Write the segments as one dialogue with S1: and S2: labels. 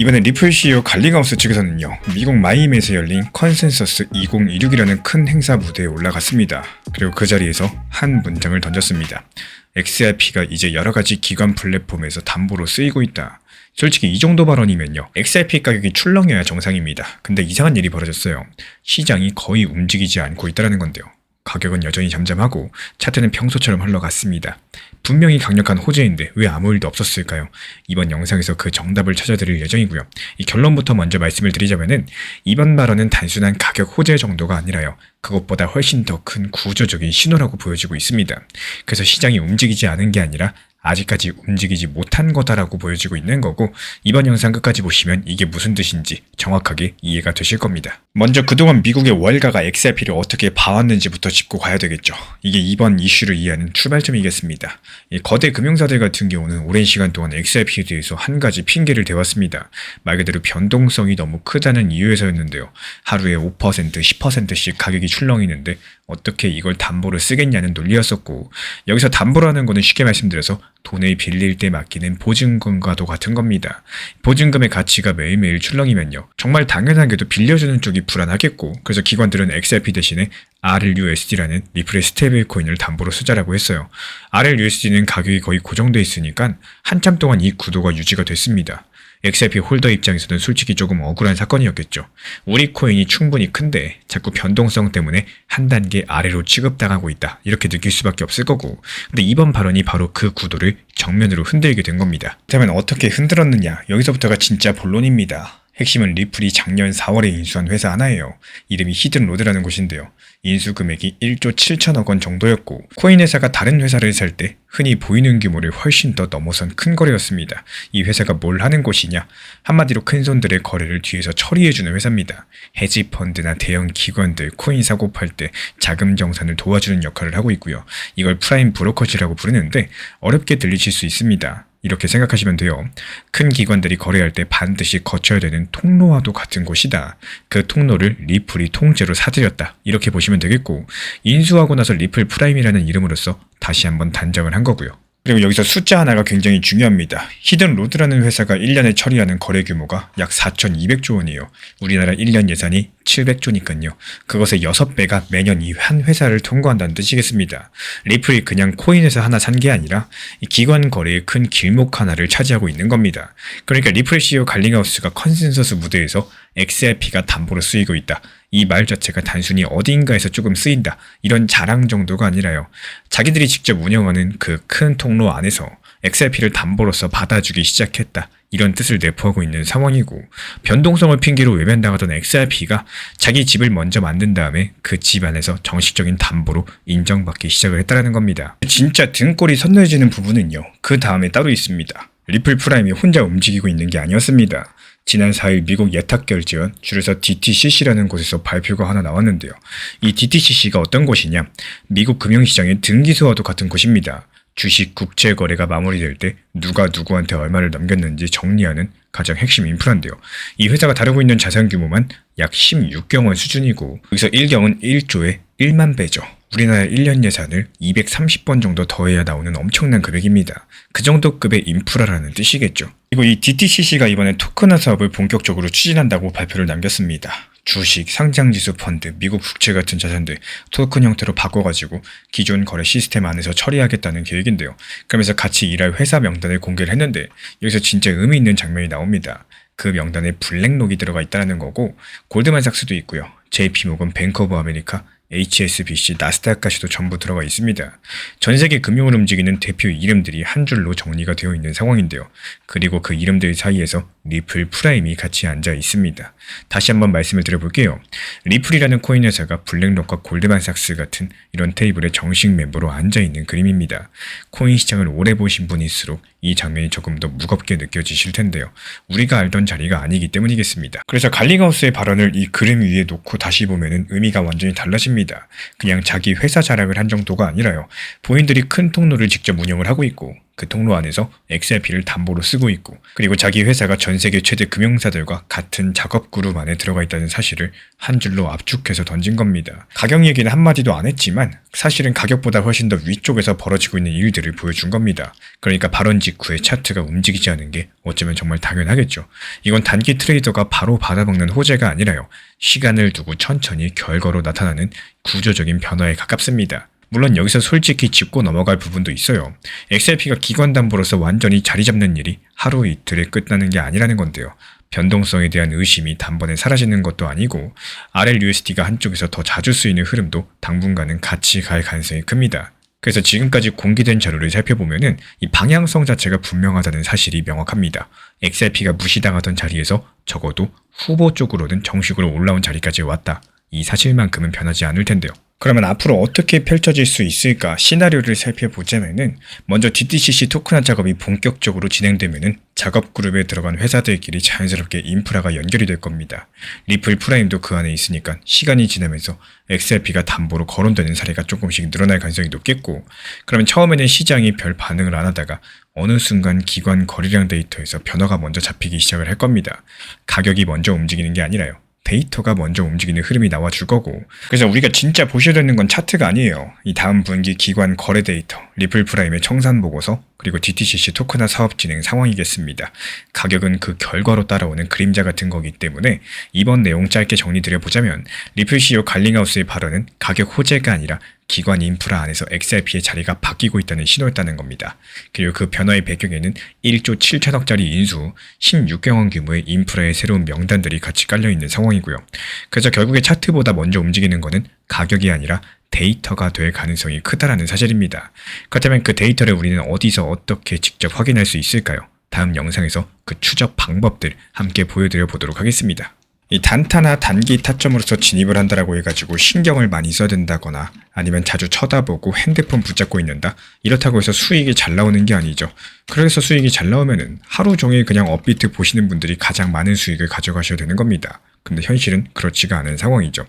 S1: 이번에 리플 CEO 갈링하우스 측에서는요, 미국 마이애미에서 열린 컨센서스 2026이라는 큰 행사 무대에 올라갔습니다. 그리고 그 자리에서 한 문장을 던졌습니다. XRP가 이제 여러가지 기관 플랫폼에서 담보로 쓰이고 있다. 솔직히 이 정도 발언이면요, XRP 가격이 출렁여야 정상입니다. 근데 이상한 일이 벌어졌어요. 시장이 거의 움직이지 않고 있다는 건데요. 가격은 여전히 잠잠하고 차트는 평소처럼 흘러갔습니다. 분명히 강력한 호재인데 왜 아무 일도 없었을까요? 이번 영상에서 그 정답을 찾아드릴 예정이고요. 이 결론부터 먼저 말씀을 드리자면은 이번 발언은 단순한 가격 호재 정도가 아니라요, 그것보다 훨씬 더 큰 구조적인 신호라고 보여지고 있습니다. 그래서 시장이 움직이지 않은 게 아니라 아직까지 움직이지 못한 거다라고 보여지고 있는 거고, 이번 영상 끝까지 보시면 이게 무슨 뜻인지 정확하게 이해가 되실 겁니다. 먼저 그동안 미국의 월가가 XRP를 어떻게 봐왔는지부터 짚고 가야 되겠죠. 이게 이번 이슈를 이해하는 출발점이겠습니다. 이 거대 금융사들 같은 경우는 오랜 시간 동안 XRP에 대해서 한 가지 핑계를 대왔습니다. 말 그대로 변동성이 너무 크다는 이유에서였는데요. 하루에 5%, 10%씩 가격이 출렁이는데 어떻게 이걸 담보로 쓰겠냐는 논리였었고, 여기서 담보라는 거는 쉽게 말씀드려서 돈을 빌릴 때 맡기는 보증금과도 같은 겁니다. 보증금의 가치가 매일매일 출렁이면요, 정말 당연하게도 빌려주는 쪽이 불안하겠고, 그래서 기관들은 XRP 대신에 RLUSD라는 리플의 스테이블 코인을 담보로 쓰자라고 했어요. RLUSD는 가격이 거의 고정돼 있으니까 한참 동안 이 구도가 유지가 됐습니다. XRP 홀더 입장에서는 솔직히 조금 억울한 사건이었겠죠. 우리 코인이 충분히 큰데 자꾸 변동성 때문에 한 단계 아래로 취급당하고 있다, 이렇게 느낄 수밖에 없을 거고, 근데 이번 발언이 바로 그 구도를 정면으로 흔들게 된 겁니다. 그렇다면 어떻게 흔들었느냐, 여기서부터가 진짜 본론입니다. 핵심은 리플이 작년 4월에 인수한 회사 하나예요. 이름이 히든로드라는 곳인데요. 인수 금액이 1조 7천억 원 정도였고, 코인 회사가 다른 회사를 살 때 흔히 보이는 규모를 훨씬 더 넘어선 큰 거래였습니다. 이 회사가 뭘 하는 곳이냐? 한마디로 큰손들의 거래를 뒤에서 처리해주는 회사입니다. 헤지펀드나 대형 기관들 코인 사고 팔 때 자금 정산을 도와주는 역할을 하고 있고요. 이걸 프라임 브로커지라고 부르는데 어렵게 들리실 수 있습니다. 이렇게 생각하시면 돼요. 큰 기관들이 거래할 때 반드시 거쳐야 되는 통로와도 같은 곳이다. 그 통로를 리플이 통째로 사들였다, 이렇게 보시면 되겠고, 인수하고 나서 리플 프라임이라는 이름으로써 다시 한번 단정을 한 거고요. 그리고 여기서 숫자 하나가 굉장히 중요합니다. 히든로드라는 회사가 1년에 처리하는 거래 규모가 약 4,200조 원이에요. 우리나라 1년 예산이 700조니까요. 그것의 6배가 매년 이 한 회사를 통과한다는 뜻이겠습니다. 리플이 그냥 코인에서 하나 산 게 아니라 이 기관 거래의 큰 길목 하나를 차지하고 있는 겁니다. 그러니까 리플 CEO 갈링하우스가 컨센서스 무대에서 XRP가 담보로 쓰이고 있다, 이 말 자체가 단순히 어딘가에서 조금 쓰인다, 이런 자랑 정도가 아니라요, 자기들이 직접 운영하는 그 큰 통로 안에서 XRP를 담보로서 받아주기 시작했다, 이런 뜻을 내포하고 있는 상황이고, 변동성을 핑계로 외면당하던 XRP가 자기 집을 먼저 만든 다음에 그 집 안에서 정식적인 담보로 인정받기 시작을 했다는 겁니다. 진짜 등골이 선명해지는 부분은요, 그 다음에 따로 있습니다. 리플 프라임이 혼자 움직이고 있는 게 아니었습니다. 지난 4일 미국 예탁결제원, 줄여서 DTCC라는 곳에서 발표가 하나 나왔는데요. 이 DTCC가 어떤 곳이냐? 미국 금융시장의 등기소와도 같은 곳입니다. 주식 국채 거래가 마무리될 때 누가 누구한테 얼마를 넘겼는지 정리하는 가장 핵심 인프라인데요. 이 회사가 다루고 있는 자산 규모만 약 16경 원 수준이고, 여기서 1경은 1조의 1만 배죠. 우리나라 1년 예산을 230번 정도 더해야 나오는 엄청난 금액입니다. 그 정도 급의 인프라라는 뜻이겠죠. 그리고 이 DTCC가 이번에 토큰화 사업을 본격적으로 추진한다고 발표를 남겼습니다. 주식, 상장지수 펀드, 미국 국채 같은 자산들 토큰 형태로 바꿔가지고 기존 거래 시스템 안에서 처리하겠다는 계획인데요. 그러면서 같이 일할 회사 명단을 공개를 했는데, 여기서 진짜 의미 있는 장면이 나옵니다. 그 명단에 블랙록이 들어가 있다는 거고, 골드만삭스도 있고요, JP모건, 뱅크 오브 아메리카, HSBC, 나스닥까지도 전부 들어가 있습니다. 전 세계 금융을 움직이는 대표 이름들이 한 줄로 정리가 되어 있는 상황인데요. 그리고 그 이름들 사이에서 리플 프라임이 같이 앉아 있습니다. 다시 한번 말씀을 드려볼게요. 리플이라는 코인 회사가 블랙록과 골드만삭스 같은 이런 테이블의 정식 멤버로 앉아 있는 그림입니다. 코인 시장을 오래 보신 분일수록 이 장면이 조금 더 무겁게 느껴지실 텐데요. 우리가 알던 자리가 아니기 때문이겠습니다. 그래서 갈링하우스의 발언을 이 그림 위에 놓고 다시 보면은 의미가 완전히 달라집니다. 그냥 자기 회사 자랑을 한 정도가 아니라요, 본인들이 큰 통로를 직접 운영을 하고 있고, 그 통로 안에서 XRP를 담보로 쓰고 있고, 그리고 자기 회사가 전 세계 최대 금융사들과 같은 작업 그룹 안에 들어가 있다는 사실을 한 줄로 압축해서 던진 겁니다. 가격 얘기는 한마디도 안 했지만 사실은 가격보다 훨씬 더 위쪽에서 벌어지고 있는 일들을 보여준 겁니다. 그러니까 발언 직후에 차트가 움직이지 않은 게 어쩌면 정말 당연하겠죠. 이건 단기 트레이더가 바로 받아먹는 호재가 아니라요, 시간을 두고 천천히 결과로 나타나는 구조적인 변화에 가깝습니다. 물론 여기서 솔직히 짚고 넘어갈 부분도 있어요. XRP가 기관 담보로서 완전히 자리 잡는 일이 하루 이틀에 끝나는 게 아니라는 건데요. 변동성에 대한 의심이 단번에 사라지는 것도 아니고 RLUSD가 한쪽에서 더 자주 쓰이는 흐름도 당분간은 같이 갈 가능성이 큽니다. 그래서 지금까지 공개된 자료를 살펴보면은 이 방향성 자체가 분명하다는 사실이 명확합니다. XRP가 무시당하던 자리에서 적어도 후보 쪽으로는 정식으로 올라온 자리까지 왔다. 이 사실만큼은 변하지 않을 텐데요. 그러면 앞으로 어떻게 펼쳐질 수 있을까 시나리오를 살펴보자면은, 먼저 DTCC 토큰화 작업이 본격적으로 진행되면은 작업 그룹에 들어간 회사들끼리 자연스럽게 인프라가 연결이 될 겁니다. 리플 프라임도 그 안에 있으니까 시간이 지나면서 XRP가 담보로 거론되는 사례가 조금씩 늘어날 가능성이 높겠고, 그러면 처음에는 시장이 별 반응을 안 하다가 어느 순간 기관 거래량 데이터에서 변화가 먼저 잡히기 시작을 할 겁니다. 가격이 먼저 움직이는 게 아니라요, 데이터가 먼저 움직이는 흐름이 나와줄 거고, 그래서 우리가 진짜 보셔야 되는 건 차트가 아니에요. 이 다음 분기 기관 거래 데이터, 리플 프라임의 청산 보고서, 그리고 DTCC 토큰화 사업 진행 상황이겠습니다. 가격은 그 결과로 따라오는 그림자 같은 거기 때문에 이번 내용 짧게 정리드려보자면, 리플 CEO 갈링하우스의 발언은 가격 호재가 아니라 기관 인프라 안에서 XRP의 자리가 바뀌고 있다는 신호였다는 겁니다. 그리고 그 변화의 배경에는 1조 7천억짜리 인수, 16개 원 규모의 인프라의 새로운 명단들이 같이 깔려있는 상황이고요. 그래서 결국에 차트보다 먼저 움직이는 거는 가격이 아니라 데이터가 될 가능성이 크다라는 사실입니다. 그렇다면 그 데이터를 우리는 어디서 어떻게 직접 확인할 수 있을까요? 다음 영상에서 그 추적 방법들 함께 보여드려 보도록 하겠습니다. 이 단타나 단기 타점으로서 진입을 한다라고 해가지고 신경을 많이 써야 된다거나 아니면 자주 쳐다보고 핸드폰 붙잡고 있는다, 이렇다고 해서 수익이 잘 나오는 게 아니죠. 그래서 수익이 잘 나오면은 하루 종일 그냥 업비트 보시는 분들이 가장 많은 수익을 가져가셔야 되는 겁니다. 근데 현실은 그렇지가 않은 상황이죠.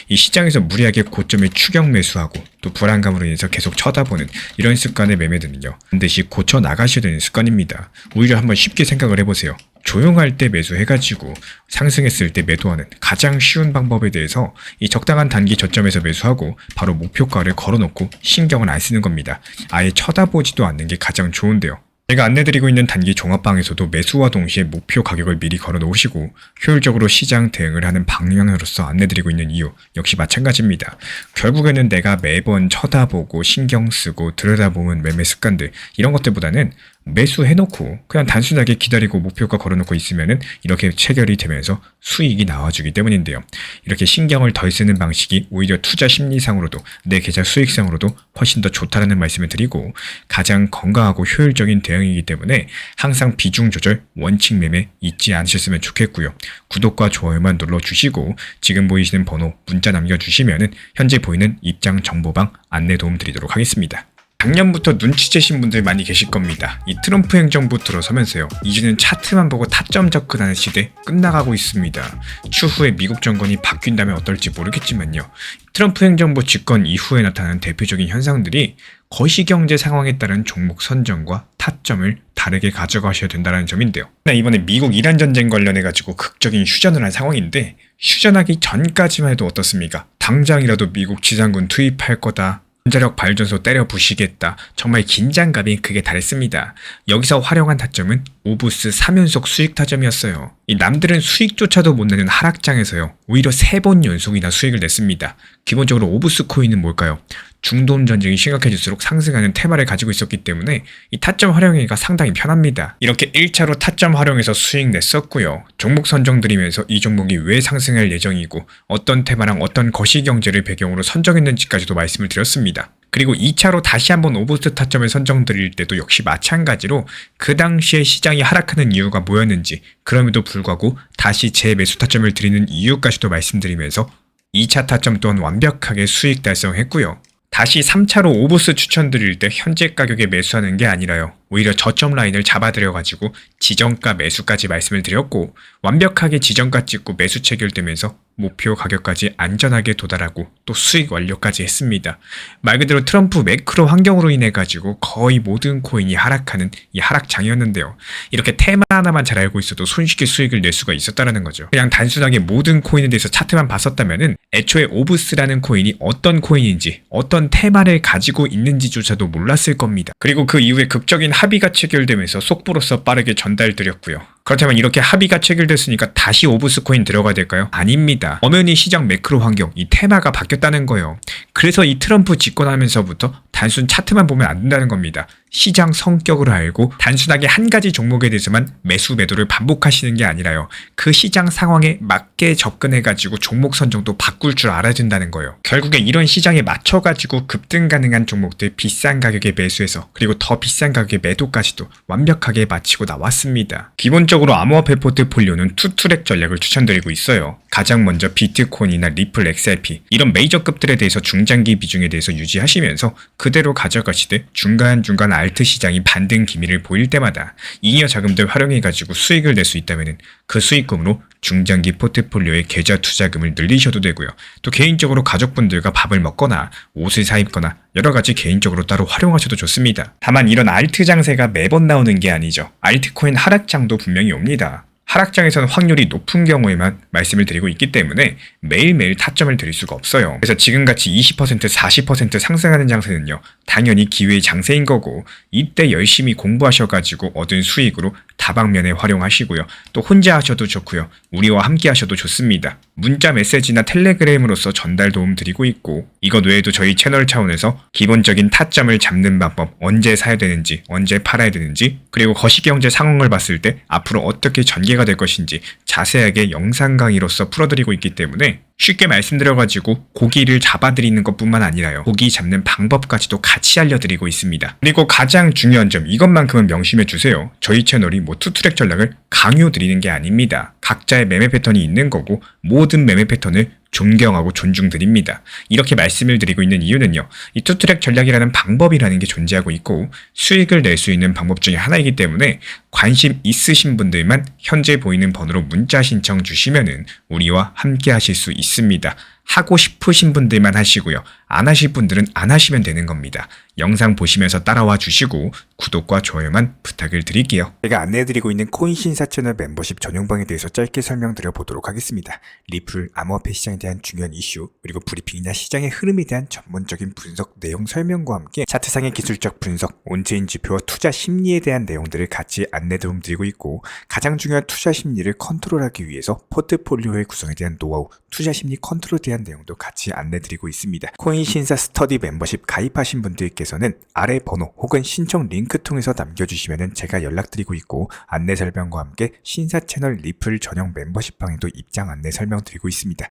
S1: 이 시장에서 무리하게 고점에 추격 매수하고 또 불안감으로 인해서 계속 쳐다보는 이런 습관의 매매들은요, 반드시 고쳐 나가셔야 되는 습관입니다. 오히려 한번 쉽게 생각을 해보세요. 조용할 때 매수해가지고 상승했을 때 매도하는 가장 쉬운 방법에 대해서 이 적당한 단기 저점에서 매수하고 바로 목표가를 걸어놓고 신경을 안 쓰는 겁니다. 아예 쳐다보지도 않는 게 가장 좋은데요. 제가 안내드리고 있는 단기 종합방에서도 매수와 동시에 목표 가격을 미리 걸어 놓으시고 효율적으로 시장 대응을 하는 방향으로서 안내드리고 있는 이유 역시 마찬가지입니다. 결국에는 내가 매번 쳐다보고 신경 쓰고 들여다보는 매매 습관들, 이런 것들보다는 매수해놓고 그냥 단순하게 기다리고 목표가 걸어놓고 있으면은 이렇게 체결이 되면서 수익이 나와주기 때문인데요. 이렇게 신경을 덜 쓰는 방식이 오히려 투자 심리상으로도 내 계좌 수익상으로도 훨씬 더 좋다라는 말씀을 드리고, 가장 건강하고 효율적인 대응이기 때문에 항상 비중 조절, 원칙 매매 잊지 않으셨으면 좋겠고요. 구독과 좋아요만 눌러주시고 지금 보이시는 번호 문자 남겨주시면은 현재 보이는 입장 정보방 안내 도움 드리도록 하겠습니다. 작년부터 눈치채신 분들 많이 계실 겁니다. 이 트럼프 행정부 들어서면서요, 이제는 차트만 보고 타점 접근하는 시대 끝나가고 있습니다. 추후에 미국 정권이 바뀐다면 어떨지 모르겠지만요, 트럼프 행정부 집권 이후에 나타나는 대표적인 현상들이 거시경제 상황에 따른 종목 선정과 타점을 다르게 가져가셔야 된다는 점인데요. 이번에 미국 이란 전쟁 관련해가지고 극적인 휴전을 한 상황인데, 휴전하기 전까지만 해도 어떻습니까? 당장이라도 미국 지상군 투입할 거다, 원자력 발전소 때려 부시겠다, 정말 긴장감이 극에 달했습니다. 여기서 활용한 타점은 오브스 3연속 수익 타점이었어요. 이 남들은 수익조차도 못 내는 하락장에서요, 오히려 3번 연속이나 수익을 냈습니다. 기본적으로 오브스 코인은 뭘까요? 중동 전쟁이 심각해질수록 상승하는 테마를 가지고 있었기 때문에 이 타점 활용하기가 상당히 편합니다. 이렇게 1차로 타점 활용해서 수익 냈었고요. 종목 선정 드리면서 이 종목이 왜 상승할 예정이고 어떤 테마랑 어떤 거시경제를 배경으로 선정했는지까지도 말씀을 드렸습니다. 그리고 2차로 다시 한번 오브스 타점을 선정드릴 때도 역시 마찬가지로 그 당시에 시장이 하락하는 이유가 뭐였는지, 그럼에도 불구하고 다시 재매수 타점을 드리는 이유까지도 말씀드리면서 2차 타점 또한 완벽하게 수익 달성했고요. 다시 3차로 오브스 추천드릴 때 현재 가격에 매수하는 게 아니라요, 오히려 저점 라인을 잡아드려가지고 지정가 매수까지 말씀을 드렸고, 완벽하게 지정가 찍고 매수 체결되면서 목표 가격까지 안전하게 도달하고 또 수익 완료까지 했습니다. 말 그대로 트럼프 매크로 환경으로 인해 가지고 거의 모든 코인이 하락하는 이 하락장이었는데요. 이렇게 테마 하나만 잘 알고 있어도 손쉽게 수익을 낼 수가 있었다는 거죠. 그냥 단순하게 모든 코인에 대해서 차트만 봤었다면은 애초에 오브스라는 코인이 어떤 코인인지 어떤 테마를 가지고 있는지조차도 몰랐을 겁니다. 그리고 그 이후에 극적인 합의가 체결되면서 속보로서 빠르게 전달드렸고요. 그렇다면 이렇게 합의가 체결됐으니까 다시 오브스 코인 들어가야 될까요? 아닙니다. 엄연히 시장 매크로 환경, 이 테마가 바뀌었다는 거예요. 그래서 이 트럼프 집권하면서부터 단순 차트만 보면 안 된다는 겁니다. 시장 성격을 알고 단순하게 한 가지 종목에 대해서만 매수 매도를 반복하시는 게 아니라요. 그 시장 상황에 맞게 접근해가지고 종목 선정도 바꿀 줄 알아야 된다는 거예요. 결국에 이런 시장에 맞춰가지고 급등 가능한 종목들 비싼 가격에 매수해서 그리고 더 비싼 가격에 매도까지도 완벽하게 마치고 나왔습니다. 기본적으로 암호화폐 포트폴리오는 투트랙 전략을 추천드리고 있어요. 가장 먼저 비트코인이나 리플, XRP 이런 메이저급들에 대해서 중장기 비중에 대해서 유지하시면서 그대로 가져가시되 중간중간 알트 시장이 반등 기미를 보일 때마다 잉여 자금들 활용해가지고 수익을 낼 수 있다면 그 수익금으로 중장기 포트폴리오의 계좌 투자금을 늘리셔도 되고요. 또 개인적으로 가족분들과 밥을 먹거나 옷을 사 입거나 여러가지 개인적으로 따로 활용하셔도 좋습니다. 다만 이런 알트 장세가 매번 나오는 게 아니죠. 알트코인 하락장도 분명히 옵니다. 하락장에서는 확률이 높은 경우에만 말씀을 드리고 있기 때문에 매일매일 타점을 드릴 수가 없어요. 그래서 지금같이 20%, 40% 상승하는 장세는요, 당연히 기회의 장세인 거고 이때 열심히 공부하셔가지고 얻은 수익으로 다방면에 활용하시고요. 또 혼자 하셔도 좋고요. 우리와 함께 하셔도 좋습니다. 문자 메시지나 텔레그램으로서 전달 도움 드리고 있고 이것 외에도 저희 채널 차원에서 기본적인 타점을 잡는 방법, 언제 사야 되는지, 언제 팔아야 되는지 그리고 거시경제 상황을 봤을 때 앞으로 어떻게 전개가 될 것인지 자세하게 영상 강의로서 풀어드리고 있기 때문에 쉽게 말씀드려가지고 고기를 잡아드리는 것뿐만 아니라요. 고기 잡는 방법까지도 같이 알려드리고 있습니다. 그리고 가장 중요한 점, 이것만큼은 명심해주세요. 저희 채널이 투트랙 전략을 강요드리는 게 아닙니다. 각자의 매매 패턴이 있는 거고 모든 매매 패턴을 존경하고 존중드립니다. 이렇게 말씀을 드리고 있는 이유는요. 이 투트랙 전략이라는 방법이라는 게 존재하고 있고 수익을 낼 수 있는 방법 중에 하나이기 때문에 관심 있으신 분들만 현재 보이는 번호로 문자 신청 주시면은 우리와 함께 하실 수 있습니다. 하고 싶으신 분들만 하시고요. 안 하실 분들은 안 하시면 되는 겁니다. 영상 보시면서 따라와 주시고 구독과 좋아요만 부탁을 드릴게요. 제가 안내해드리고 있는 코인 신사 채널 멤버십 전용방에 대해서 짧게 설명드려 보도록 하겠습니다. 리플, 암호화폐 시장에 대한 중요한 이슈, 그리고 브리핑이나 시장의 흐름에 대한 전문적인 분석 내용 설명과 함께 차트상의 기술적 분석, 온체인 지표와 투자 심리에 대한 내용들을 같이 안내 도움 드리고 있고 가장 중요한 투자 심리를 컨트롤하기 위해서 포트폴리오의 구성에 대한 노하우, 투자 심리 컨트롤에 대한 내용도 같이 안내드리고 있습니다. 코인 신사 스터디 멤버십 가입하신 분들께서는 아래 번호 혹은 신청 링크 통해서 남겨주시면 제가 연락드리고 있고 안내 설명과 함께 신사 채널 리플 전용 멤버십 방에도 입장 안내 설명드리고 있습니다.